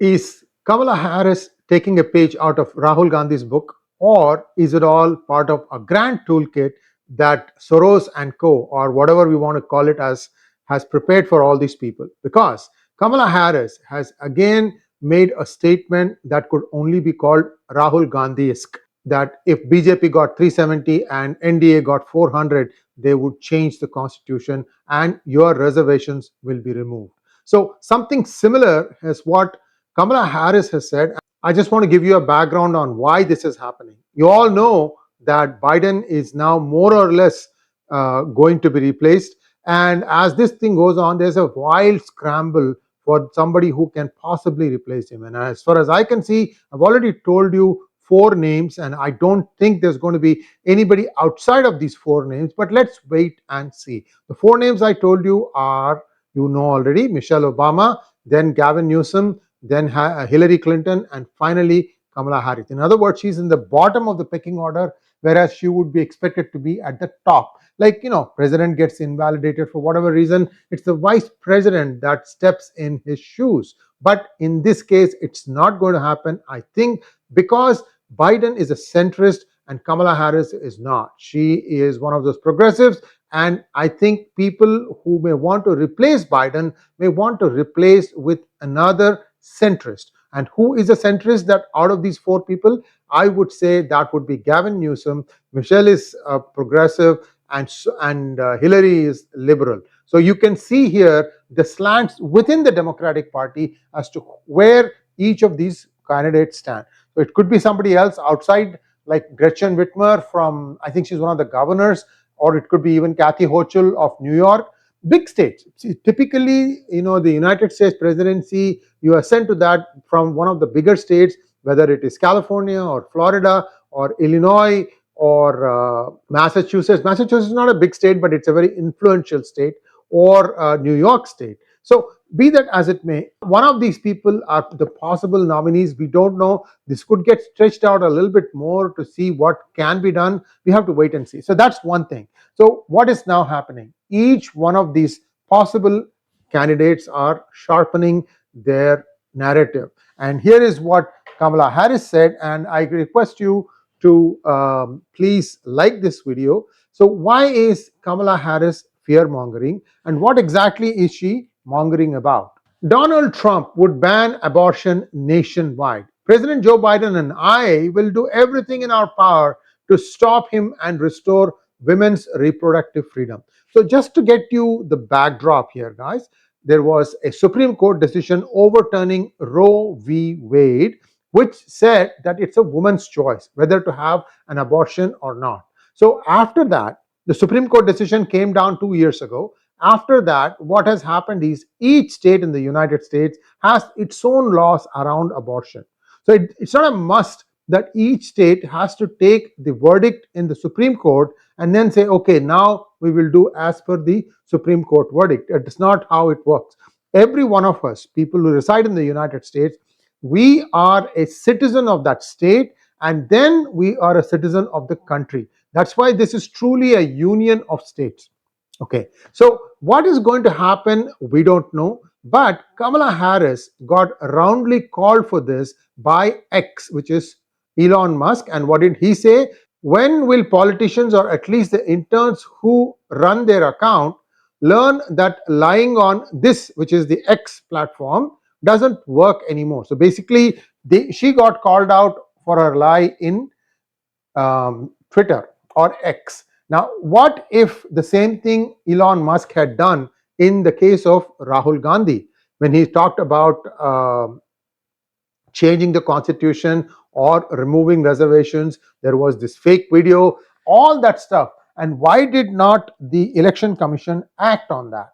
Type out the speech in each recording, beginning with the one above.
Is Kamala Harris taking a page out of Rahul Gandhi's book, or is it all part of a grand toolkit that Soros and co, or whatever we want to call it as, has prepared for all these people? Because Kamala Harris has again made a statement that could only be called Rahul Gandhi-esque, that if BJP got 370 and NDA got 400, they would change the constitution and your reservations will be removed. So something similar is what Kamala Harris has said. I just want to give you a background on why this is happening. You all know that Biden is now more or less going to be replaced. And as this thing goes on, there's a wild scramble for somebody who can possibly replace him. And as far as I can see, I've already told you 4 names, and I don't think there's going to be anybody outside of these 4 names, but let's wait and see. The 4 names I told you are, you know already, Michelle Obama, then Gavin Newsom, then Hillary Clinton, and finally Kamala Harris. In other words, she's in the bottom of the pecking order, whereas she would be expected to be at the top. Like, president gets invalidated for whatever reason, it's the vice president that steps in his shoes. But in this case, it's not going to happen, I think, because Biden is a centrist and Kamala Harris is not. She is one of those progressives, and I think people who may want to replace Biden may want to replace with another centrist. And who is a centrist that out of these 4 people? I would say that would be Gavin Newsom. Michelle is progressive, and Hillary is liberal. So you can see here the slants within the Democratic Party as to where each of these candidates stand. So it could be somebody else outside, like Gretchen Whitmer from, I think she's one of the governors, or it could be even Kathy Hochul of New York. Big states. See, typically, the United States presidency, you are sent to that from one of the bigger states, whether it is California or Florida or Illinois or Massachusetts. Massachusetts is not a big state, but it's a very influential state, or New York State. So be that as it may, one of these people are the possible nominees. We don't know. This could get stretched out a little bit more to see what can be done. We have to wait and see. So that's one thing. So what is now happening? Each one of these possible candidates are sharpening their narrative. And here is what Kamala Harris said, and I request you to please like this video. So why is Kamala Harris fear-mongering, and what exactly is she mongering about? Donald Trump would ban abortion nationwide. President Joe Biden and I will do everything in our power to stop him and restore women's reproductive freedom. So just to get you the backdrop here, guys, there was a Supreme Court decision overturning Roe v. Wade, which said that it's a woman's choice whether to have an abortion or not. So after that, the Supreme Court decision came down 2 years ago. After that, what has happened is each state in the United States has its own laws around abortion. So it's not a must that each state has to take the verdict in the Supreme Court and then say, okay, now we will do as per the Supreme Court verdict. It's not how it works. Every one of us, people who reside in the United States, we are a citizen of that state, and then we are a citizen of the country. That's why this is truly a union of states. Okay, so what is going to happen, we don't know. But Kamala Harris got roundly called for this by X, which is Elon Musk. And what did he say? When will politicians, or at least the interns who run their account, learn that lying on this, which is the X platform, doesn't work anymore? So basically, she got called out for her lie in Twitter or X. Now, what if the same thing Elon Musk had done in the case of Rahul Gandhi, when he talked about changing the constitution or removing reservations? There was this fake video, all that stuff. And why did not the Election Commission act on that?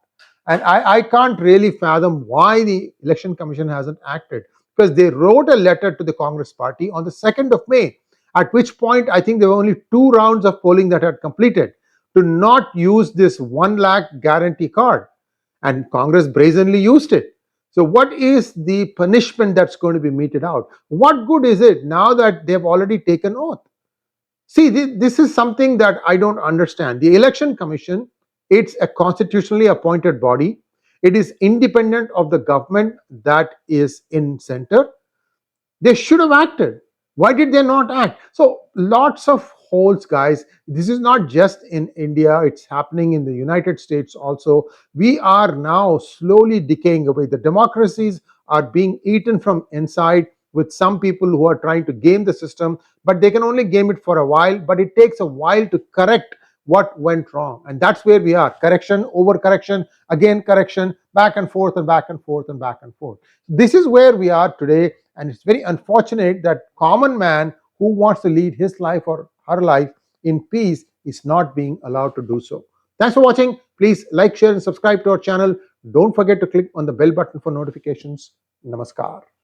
And I can't really fathom why the Election Commission hasn't acted, because they wrote a letter to the Congress party on the 2nd of May, at which point I think there were only 2 rounds of polling that had completed, to not use this 1 lakh guarantee card. And Congress brazenly used it. So what is the punishment that's going to be meted out? What good is it now that they've already taken oath? See, this is something that I don't understand. The Election Commission, it's a constitutionally appointed body. It is independent of the government that is in center. They should have acted. Why did they not act? So lots of holes, guys. This is not just in India, it's happening in the United States also. We are now slowly decaying away. The democracies are being eaten from inside, with some people who are trying to game the system, but they can only game it for a while, but it takes a while to correct what went wrong. And that's where we are. Correction, over correction, again correction, back and forth and back and forth and back and forth. This is where we are today, and it's very unfortunate that common man who wants to lead his life or her life in peace is not being allowed to do so. Thanks for watching. Please like, share, and subscribe to our channel. Don't forget to click on the bell button for notifications. Namaskar.